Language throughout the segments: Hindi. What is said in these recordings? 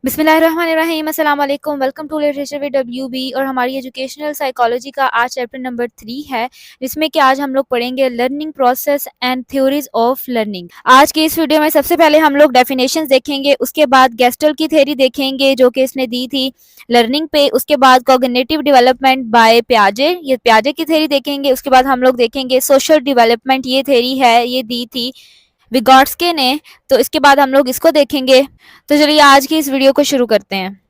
बिस्मिल्लाहिर्रहमानिर्रहीम, अस्सलाम वालेकुम। Welcome to literature with WB। और हमारी एजुकेशनल साइकोलॉजी का आज चैप्टर नंबर 3 है, जिसमें कि आज हम लोग पढ़ेंगे learning process and theories of learning. आज की इस वीडियो में सबसे पहले हम लोग डेफिनेशंस देखेंगे, उसके बाद गेस्टल की थ्योरी देखेंगे जो कि इसने दी थी लर्निंग पे, उसके बाद कॉग्निटिव डेवलपमेंट बाय पियाजे, ये पियाजे की थ्योरी देखेंगे। उसके बाद हम लोग देखेंगे सोशल डेवलपमेंट, ये थ्योरी है, ये दी थी विगॉट्स्की ने, तो इसके बाद हम लोग इसको देखेंगे। तो चलिए आज की इस वीडियो को शुरू करते हैं।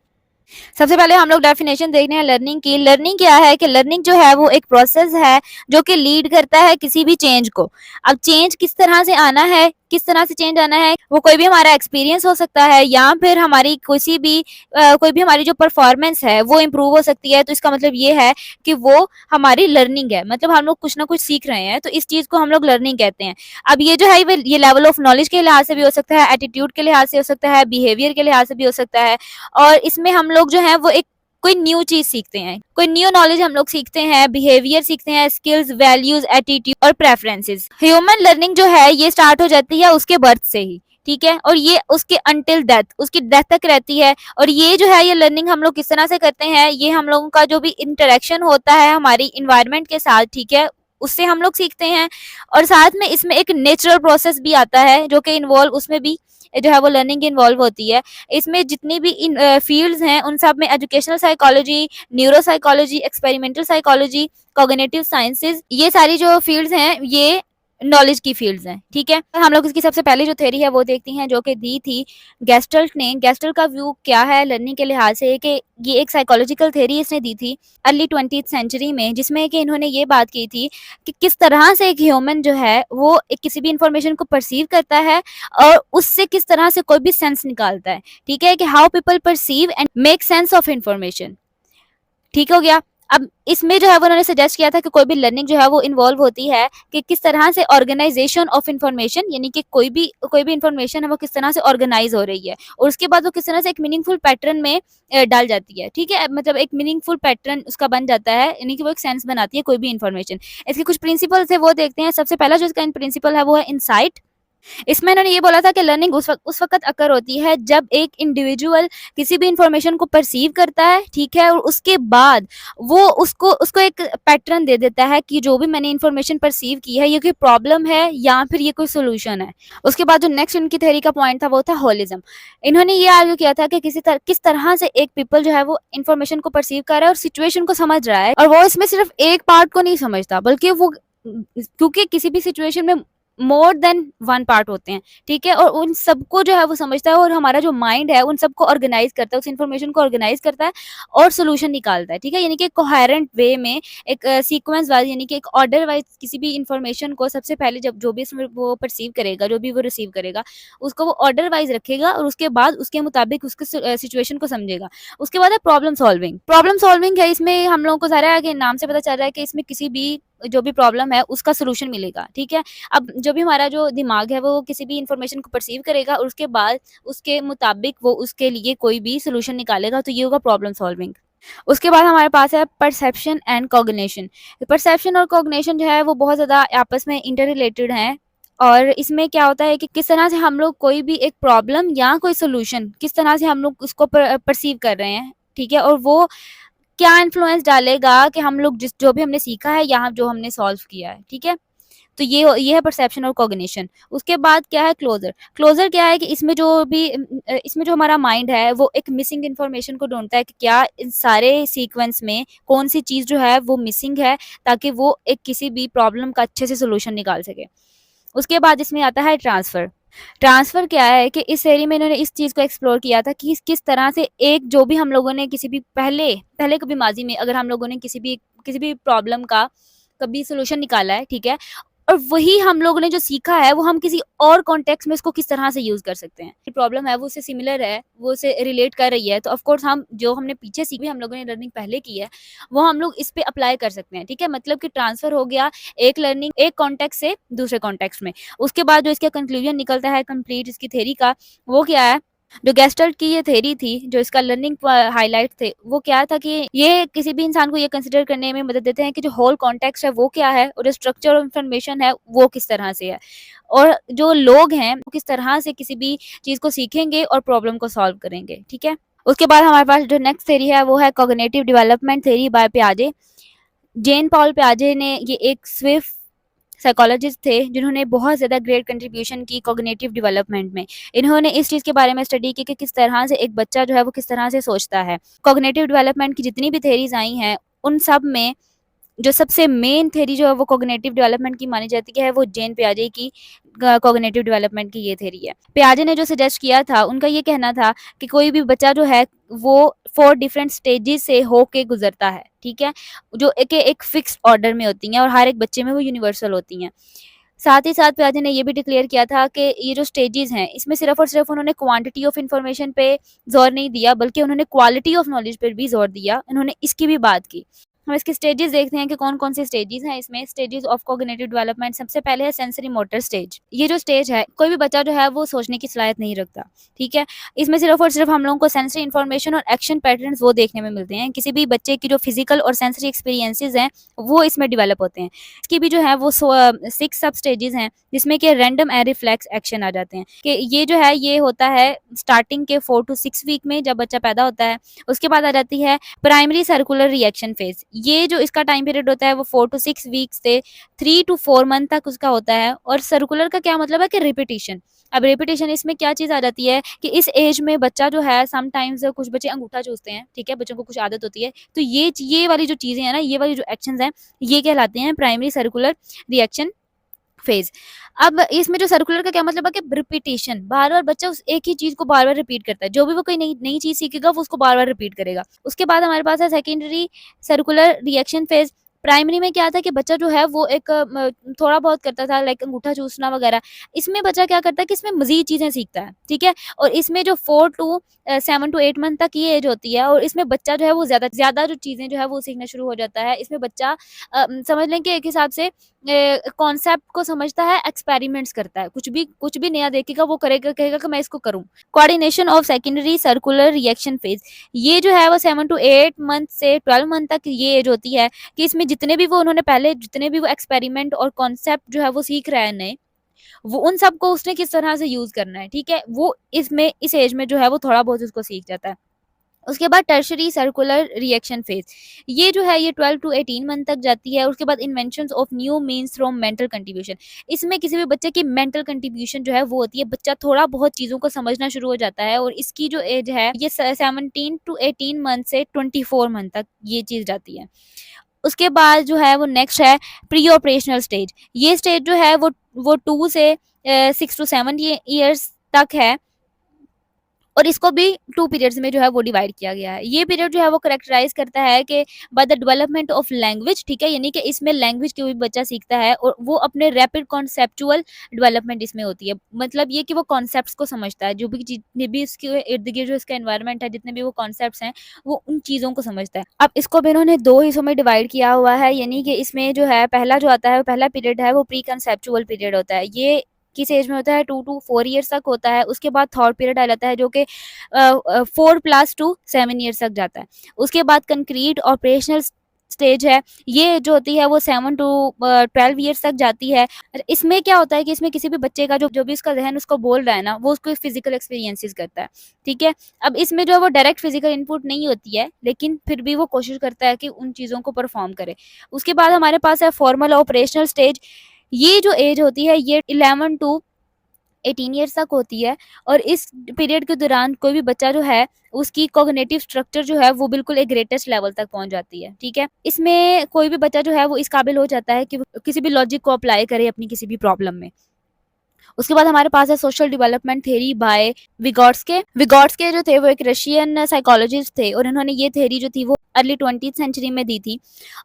सबसे पहले हम लोग डेफिनेशन देखने हैं लर्निंग की। लर्निंग क्या है कि लर्निंग जो है वो एक प्रोसेस है जो कि लीड करता है किसी भी चेंज को। अब चेंज किस तरह से आना है, किस तरह से चेंज आना है, वो कोई भी हमारा एक्सपीरियंस हो सकता है या फिर हमारी किसी भी कोई भी हमारी जो परफॉर्मेंस है वो इम्प्रूव हो सकती है। तो इसका मतलब ये है कि वो हमारी लर्निंग है, मतलब हम लोग कुछ ना कुछ सीख रहे हैं, तो इस चीज को हम लोग लर्निंग कहते हैं। अब ये जो है ये लेवल ऑफ नॉलेज के लिहाज से भी हो सकता है, एटीट्यूड के लिहाज से हो सकता है, बिहेवियर के लिहाज से भी हो सकता है। और इसमें हम लोग जो है वो एक कोई न्यू चीज सीखते हैं, कोई न्यू नॉलेज हम लोग सीखते हैं, बिहेवियर सीखते हैं, स्किल्स, वैल्यूज, एटीट्यूड और प्रेफरेंसेस। ह्यूमन लर्निंग जो है ये स्टार्ट हो जाती है उसके बर्थ से ही, ठीक है, और ये उसके अंटिल डेथ, उसकी डेथ तक रहती है। और ये जो है ये लर्निंग हम लोग किस तरह से करते हैं, ये हम लोगों का जो भी इंटरेक्शन होता है हमारी इन्वायरमेंट के साथ, ठीक है, उससे हम लोग सीखते हैं। और साथ में इसमें एक नेचुरल प्रोसेस भी आता है जो कि इन्वॉल्व, उसमें भी जो है वो लर्निंग इन्वॉल्व होती है। इसमें जितनी भी इन फील्ड्स हैं उन सब में educational psychology, neuro psychology, experimental psychology, cognitive sciences, ये सारी जो फील्ड्स हैं ये नॉलेज की फील्ड्स हैं, ठीक है। हम लोग इसकी सबसे पहली जो थ्योरी है वो देखती हैं जो कि दी थी गेस्टल्ट ने। गेस्टल्ट का व्यू क्या है लर्निंग के लिहाज से कि ये एक साइकोलॉजिकल थ्योरी इसने दी थी अर्ली 20th सेंचुरी में, जिसमें कि इन्होंने ये बात की थी कि किस तरह से एक ह्यूमन जो है वो एक किसी भी इंफॉर्मेशन को परसीव करता है और उससे किस तरह से कोई भी सेंस निकालता है, ठीक है, कि how people perceive and make sense of information. ठीक हो गया। अब इसमें जो है वो उन्होंने सजेस्ट किया था कि कोई भी लर्निंग जो है वो इन्वॉल्व होती है कि किस तरह से ऑर्गेनाइजेशन ऑफ इंफॉर्मेशन, यानी कि कोई भी इंफॉर्मेशन है वो किस तरह से ऑर्गेनाइज हो रही है और उसके बाद वो किस तरह से एक मीनिंगफुल पैटर्न में डाल जाती है, ठीक है, मतलब एक मीनिंगफुल पैटर्न उसका बन जाता है, यानी कि वो एक सेंस बनाती है कोई भी इंफॉर्मेशन। इसके कुछ प्रिंसिपल्स है वो देखते हैं। सबसे पहला जो इसका प्रिंसिपल है वो है इंसाइट। इसमें इन्होंने ये बोला था कि लर्निंग उस वक्त अकर होती है जब एक इंडिविजुअल किसी भी इंफॉर्मेशन को परसीव करता है, ठीक है, और उसके बाद वो उसको उसको एक पैटर्न दे देता है कि जो भी मैंने इंफॉर्मेशन परसीव की है ये कोई प्रॉब्लम है या फिर ये कोई सोल्यूशन है। उसके बाद जो नेक्स्ट इनकी थ्योरी का पॉइंट था वो था होलिज्म। इन्होंने ये आर्ग्यू किया था कि किस तरह से एक पीपल जो है वो इंफॉर्मेशन को परसीव कर रहा है और सिचुएशन को समझ रहा है, और वो इसमें सिर्फ एक पार्ट को नहीं समझता बल्कि वो, क्योंकि किसी भी सिचुएशन में मोर देन वन पार्ट होते हैं, ठीक है, और उन सबको जो है वो समझता है और हमारा जो माइंड है उन सबको ऑर्गेनाइज करता है, उस इन्फॉर्मेशन को ऑर्गेनाइज करता है और सोल्यूशन निकालता है, ठीक है, यानी कि कोहेरेंट वे में एक सीक्वेंस वाइज, यानी कि एक ऑर्डर वाइज किसी भी इंफॉर्मेशन को सबसे पहले जब जो भी इसमें वो परसीव करेगा, जो भी वो रिसीव करेगा, उसको वो ऑर्डर वाइज रखेगा और उसके बाद उसके मुताबिक उसके सिचुएशन को समझेगा। उसके बाद है प्रॉब्लम सॉल्विंग। प्रॉब्लम सॉल्विंग है, इसमें हम लोगों को सारा आगे नाम से पता चल रहा है कि इसमें किसी भी जो भी प्रॉब्लम है उसका सोल्यूशन मिलेगा, ठीक है। अब जो भी हमारा जो दिमाग है वो किसी भी इंफॉर्मेशन को परसीव करेगा और उसके बाद उसके मुताबिक वो उसके लिए कोई भी सोल्यूशन निकालेगा, तो ये होगा प्रॉब्लम सॉल्विंग। उसके बाद हमारे पास है परसेप्शन एंड कॉग्निशन। परसेप्शन और कॉग्निशन जो है वो बहुत ज़्यादा आपस में इंटर रिलेटेड हैं। और इसमें क्या होता है कि किस तरह से हम लोग कोई भी एक प्रॉब्लम या कोई सोल्यूशन किस तरह से हम लोग उसको परसीव कर रहे हैं, ठीक है, और वो क्या इन्फ्लुएंस डालेगा कि हम लोग जो भी हमने सीखा है या जो हमने सॉल्व किया है, ठीक है। तो ये है परसेप्शन और कॉग्निशन। उसके बाद क्या है क्लोजर। क्लोजर क्या है कि इसमें जो हमारा माइंड है वो एक मिसिंग इन्फॉर्मेशन को ढूंढता है कि क्या इन सारे सीक्वेंस में कौन सी चीज़ जो है वो मिसिंग है, ताकि वो एक किसी भी प्रॉब्लम का अच्छे से सोल्यूशन निकाल सके। उसके बाद इसमें आता है ट्रांसफर। ट्रांसफर क्या है कि इस एरिया में इन्होंने इस चीज़ को एक्सप्लोर किया था कि किस तरह से एक जो भी हम लोगों ने किसी भी पहले पहले कभी माजी में अगर हम लोगों ने किसी भी प्रॉब्लम का कभी सोल्यूशन निकाला है, ठीक है, और वही हम लोगों ने जो सीखा है वो हम किसी और कॉन्टेक्स्ट में इसको किस तरह से यूज कर सकते हैं। प्रॉब्लम है वो उससे सिमिलर है, वो उसे रिलेट कर रही है, तो ऑफ कोर्स हम जो हमने पीछे सीखी, हम लोगों ने लर्निंग पहले की है, वो हम लोग इस पे अप्लाई कर सकते हैं, ठीक है। मतलब कि ट्रांसफर हो गया एक लर्निंग एक कॉन्टेक्स्ट से दूसरे कॉन्टेक्स्ट में। उसके बाद जो इसका कंक्लूजन निकलता है कंप्लीट इसकी थ्योरी का, वो क्या है जो गेस्टल्ट की ये थ्योरी थी, जो इसका लर्निंग हाइलाइट थे, वो क्या था कि ये किसी भी इंसान को ये कंसिडर करने में मदद देते हैं कि जो होल कॉन्टेक्स्ट है वो क्या है और जो स्ट्रक्चर ऑफ इन्फॉर्मेशन है वो किस तरह से है, और जो लोग हैं वो किस तरह से किसी भी चीज़ को सीखेंगे और प्रॉब्लम को सॉल्व करेंगे, ठीक है? उसके बाद हमारे पास जो नेक्स्ट थ्योरी है वो है कॉग्निटिव डेवलपमेंट थ्योरी बाय पियाजे। जेन पॉल पियाजे ने ये एक स्विफ्ट साइकोलॉजिस्ट थे जिन्होंने बहुत ज़्यादा ग्रेट कंट्रीब्यूशन की कॉग्निटिव डेवलपमेंट में। इन्होंने इस चीज़ के बारे में स्टडी की कि किस तरह से एक बच्चा जो है वो किस तरह से सोचता है। कॉग्निटिव डेवलपमेंट की जितनी भी थ्योरीज आई हैं उन सब में जो सबसे मेन थ्योरी जो है वो कॉग्निटिव डेवलपमेंट की मानी जाती है वो जेन पियाजे की कॉग्निटिव डेवलपमेंट की ये थ्योरी है। पियाजे ने जो सजेस्ट किया था उनका ये कहना था कि कोई भी बच्चा जो है वो 4 डिफरेंट स्टेजेस से होके गुजरता है, ठीक है? जो एक फिक्स्ड ऑर्डर में होती हैं और हर एक बच्चे में वो यूनिवर्सल होती हैं। साथ ही साथ पियाजे ने ये भी डिक्लेयर किया था कि ये जो स्टेजेस हैं इसमें सिर्फ और सिर्फ उन्होंने क्वांटिटी ऑफ इन्फॉर्मेशन पे जोर नहीं दिया बल्कि उन्होंने क्वालिटी ऑफ नॉलेज पर भी जोर दिया। उन्होंने इसकी भी बात की। हम इसके स्टेजेस देखते हैं कि कौन-कौन से स्टेजेस हैं इसमें। स्टेजेस ऑफ कॉग्निटिव डेवलपमेंट सबसे पहले है सेंसरी मोटर स्टेज। ये जो स्टेज है कोई भी बच्चा जो है वो सोचने की सलाहियत नहीं रखता, ठीक है? इसमें सिर्फ और सिर्फ हम लोगों को सेंसरी इन्फॉर्मेशन और एक्शन पैटर्न्स वो देखने में मिलते हैं। किसी भी बच्चे की जो फिजिकल और सेंसरी एक्सपीरियंसेस हैं वो इसमें डेवलप होते हैं। इसकी भी जो है वो 6 सब स्टेजेस हैं जिसमें कि रैंडम एंड रिफ्लेक्स एक्शन आ जाते हैं कि ये जो है ये होता है स्टार्टिंग के 4 टू 6 वीक में जब बच्चा पैदा होता है। उसके बाद आ जाती है प्राइमरी सर्कुलर रिएक्शन फेज। ये जो इसका टाइम पीरियड होता है वो 4 टू 6 वीक्स से 3 टू 4 मंथ तक उसका होता है। और सर्कुलर का क्या मतलब है कि रिपीटिशन। अब रिपीटिशन इसमें क्या चीज़ आ जाती है कि इस एज में बच्चा जो है समटाइम्स कुछ बच्चे अंगूठा चूसते हैं, ठीक है? बच्चों को कुछ आदत होती है। तो ये वाली जो चीज़ें हैं ना, ये वाली जो एक्शंस हैं, ये कहलाते हैं प्राइमरी सर्कुलर रिएक्शन फेज। अब इसमें जो सर्कुलर का क्या मतलब है कि रिपीटेशन, बार-बार बच्चा उस एक ही चीज़ को बार-बार रिपीट करता है। जो भी वो कोई नई नई चीज़ सीखेगा वो उसको बार-बार रिपीट करेगा। उसके बाद हमारे पास है secondary circular reaction phase. Primary में क्या था कि बच्चा जो है वो एक थोड़ा बहुत करता था लाइक अंगूठा चूसना वगैरह। इसमें बच्चा क्या करता है कि इसमें मज़ीद चीज़ें सीखता है, ठीक है? और इसमें जो 4 टू 7 टू 8 मंथ तक ये एज होती है और इसमें बच्चा जो है वो ज़्यादा जो चीज़ें जो है वो सीखना शुरू हो जाता है। इसमें बच्चा समझ लें कि एक हिसाब से कॉन्सेप्ट को समझता है, एक्सपेरिमेंट्स करता है। कुछ भी नया देखेगा वो करेगा, कहेगा कि मैं इसको करूँ। Coordination of secondary circular reaction phase. ये जो है वो 7 टू 8 मंथ से 12 मंथ तक ये एज होती है कि इसमें जितने भी वो उन्होंने पहले जितने भी वो एक्सपेरिमेंट और कॉन्सेप्ट जो है वो सीख रहा है नए, वो उन सबको उसने किस तरह से यूज़ करना है, ठीक है? वो इसमें इस एज में जो है वो थोड़ा बहुत उसको सीख जाता है। उसके बाद टर्शरी सर्कुलर रिएक्शन फेज। ये जो है ये 12 टू 18 मंथ तक जाती है। उसके बाद inventions of new means from mental contribution. इसमें किसी भी बच्चे की मेंटल कंट्रीब्यूशन जो है वो होती है। बच्चा थोड़ा बहुत चीज़ों को समझना शुरू हो जाता है और इसकी जो एज है ये 17 टू 18 मंथ से 24 मंथ तक ये चीज़ जाती है। उसके बाद जो है वो नेक्स्ट है प्री ऑपरेशनल स्टेज। ये स्टेज जो है वो 2 से 6 टू 7 ईयर्स तक है और इसको भी 2 पीरियड्स में जो है वो डिवाइड किया गया है। ये पीरियड जो है वो कैरेक्टराइज़ करता है कि by the development of language, ठीक है? यानी कि इसमें लैंग्वेज कोई भी बच्चा सीखता है और वो अपने रैपिड कॉन्सेप्चुअल डेवलपमेंट इसमें होती है। मतलब ये कि वो कॉन्सेप्ट्स को समझता है, जो भी जितने भी इसके इर्द-गिर्द जो इसका एनवायरनमेंट है, जितने भी वो कॉन्सेप्ट्स हैं, वो उन चीज़ों को समझता है। अब इसको भी इन्होंने 2 हिस्सों में डिवाइड किया हुआ है, यानी कि इसमें जो है पहला जो आता है, पहला पीरियड है वो प्री कॉन्सेप्चुअल पीरियड होता है। ये किस एज में होता है 2 टू 4 ईयर्स तक होता है। उसके बाद थर्ड पीरियड आ जाता है जो कि 4 प्लस टू 7 ईयर्स तक जाता है। उसके बाद कंक्रीट ऑपरेशनल स्टेज है, ये जो होती है वो 7 टू 12 ईयर्स तक जाती है। इसमें क्या होता है कि इसमें किसी भी बच्चे का जो भी उसका ज़हन उसको बोल रहा है ना, वो उसको फिज़िकल एक्सपीरियंसेस करता है, ठीक है? अब इसमें जो है वो डायरेक्ट फिज़िकल इनपुट नहीं होती है, लेकिन फिर भी वो कोशिश करता है कि उन चीज़ों को परफ़ॉर्म करे। उसके बाद हमारे पास है फॉर्मल ऑपरेशनल स्टेज। ये जो एज होती है ये 11 टू 18 ईयर्स तक होती है और इस पीरियड के दौरान कोई भी बच्चा जो है उसकी कॉग्निटिव स्ट्रक्चर जो है वो बिल्कुल एक ग्रेटेस्ट लेवल तक पहुंच जाती है, ठीक है? इसमें कोई भी बच्चा जो है वो इस काबिल हो जाता है कि वो किसी भी लॉजिक को अप्लाई करे अपनी किसी भी प्रॉब्लम में। उसके बाद हमारे पास है सोशल डेवलपमेंट थ्योरी बाय विगोट्स्की। विगोट्स्की जो थे वो एक रशियन साइकोलॉजिस्ट थे और इन्होंने ये थ्योरी जो थी वो अर्ली 20th सेंचुरी में दी थी।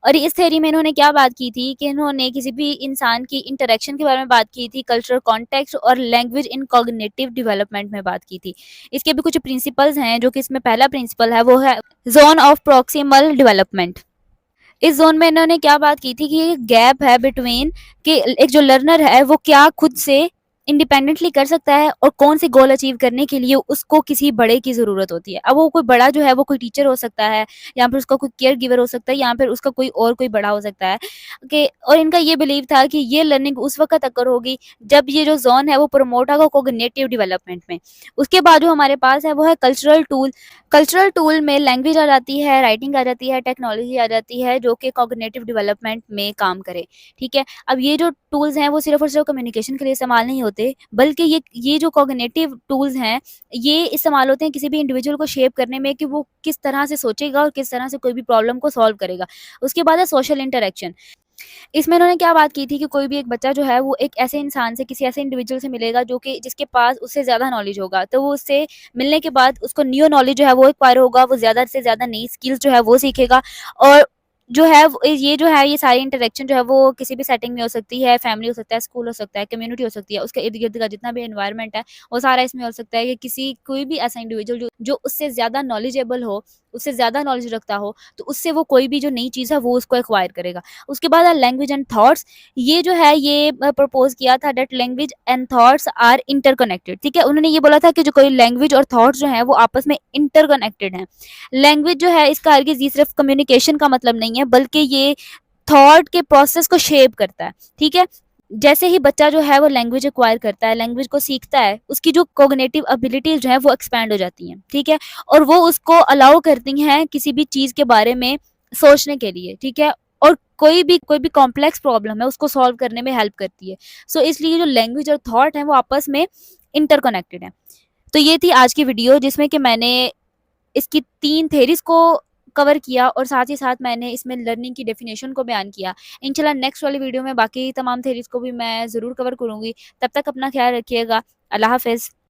और इस थ्योरी में इन्होंने क्या बात की थी कि इन्होंने किसी भी इंसान की इंटरेक्शन के बारे में बात की थी, कल्चरल कॉन्टेक्स्ट और लैंग्वेज इन कॉग्निटिव डेवलपमेंट में बात की थी। इसके भी कुछ प्रिंसिपल्स हैं, जो कि इसमें पहला प्रिंसिपल है वो है जोन ऑफ प्रॉक्सिमल डेवलपमेंट। इस जोन में इन्होंने क्या बात की थी कि ये गैप है बिटवीन कि एक जो लर्नर है वो क्या खुद से इंडिपेंडेंटली कर सकता है और कौन से गोल अचीव करने के लिए उसको किसी बड़े की ज़रूरत होती है। अब वो कोई बड़ा जो है वो कोई टीचर हो सकता है या फिर उसका कोई केयर गिवर हो सकता है या फिर उसका कोई बड़ा हो सकता है कि और इनका ये बिलीव था कि ये लर्निंग उस वक़्त अकर होगी जब ये जो ज़ोन है वो प्रमोट होगा कॉग्निटिव डेवलपमेंट में। उसके बाद जो हमारे पास है वो है कल्चरल टूल। कल्चरल टूल में लैंग्वेज आ जाती है, राइटिंग आ जाती है, टेक्नोलॉजी आ जाती है जो कि कॉग्निटिव डेवलपमेंट में काम करे, ठीक है? अब ये जो टूल्स हैं वो सिर्फ़ और सिर्फ़ कम्युनिकेशन के लिए इस्तेमाल नहीं होते, बल्कि ये जो कॉग्निटिव टूल्स हैं, ये इस्तेमाल होते हैं किसी भी इंडिविजुअल को शेप करने में कि वो किस तरह से सोचेगा और किस तरह से कोई भी प्रॉब्लम को सॉल्व करेगा। उसके बाद है सोशल इंटरैक्शन। इसमें उन्होंने क्या बात की थी कि कोई भी एक बच्चा जो है वो एक ऐसे इंसान से किसी ऐसे इंडिविजुअल से मिलेगा जो कि जिसके पास उससे ज़्यादा नॉलेज होगा। तो वो उससे मिलने के बाद उसको न्यू नॉलेज जो है वो एक्वायर होगा, वो ज़्यादा से ज़्यादा नई स्किल्स जो है वो सीखेगा और जो है ये सारी इंटरेक्शन जो है वो किसी भी सेटिंग में हो सकती है, फैमिली हो सकता है, स्कूल हो सकता है, कम्युनिटी हो सकती है, उसके इर्द-गिर्द का जितना भी एनवायरनमेंट है, वो सारा इसमें हो सकता है कि किसी कोई भी ऐसा इंडिविजुअल जो उससे ज़्यादा नॉलेजेबल हो, उससे ज़्यादा नॉलेज रखता हो, तो उससे वो कोई भी जो नई चीज़ है वो उसको एक्वायर करेगा। उसके बाद है लैंग्वेज एंड थॉट्स। ये जो है ये प्रपोज किया था that language and thoughts are interconnected, ठीक है? उन्होंने ये बोला था कि जो कोई लैंग्वेज और थॉट्स जो हैं वो आपस में इंटरकनेक्टेड हैं। लैंग्वेज जो है इसका हरगिज़ ये सिर्फ कम्युनिकेशन का मतलब नहीं है, बल्कि ये थॉट के प्रोसेस को शेप करता है, ठीक है? जैसे ही बच्चा जो है वो लैंग्वेज एक्वायर करता है, लैंग्वेज को सीखता है, उसकी जो कॉग्निटिव एबिलिटीज़ जो हैं वो एक्सपैंड हो जाती हैं, ठीक है? और वो उसको अलाउ करती हैं किसी भी चीज़ के बारे में सोचने के लिए, ठीक है? और कोई भी कॉम्प्लेक्स प्रॉब्लम है उसको सॉल्व करने में हेल्प करती है। सो इसलिए जो लैंग्वेज और थॉट हैं वो आपस में इंटरकनेक्टेड हैं। तो ये थी आज की वीडियो जिसमें कि मैंने इसकी 3 थ्योरीज़ को कवर किया और साथ ही साथ मैंने इसमें लर्निंग की डेफिनेशन को बयान किया। इंशाल्लाह नेक्स्ट वाली वीडियो में बाकी तमाम थ्योरीज़ को भी मैं ज़रूर कवर करूँगी। तब तक अपना ख़्याल रखिएगा। अल्लाह हाफ़िज़।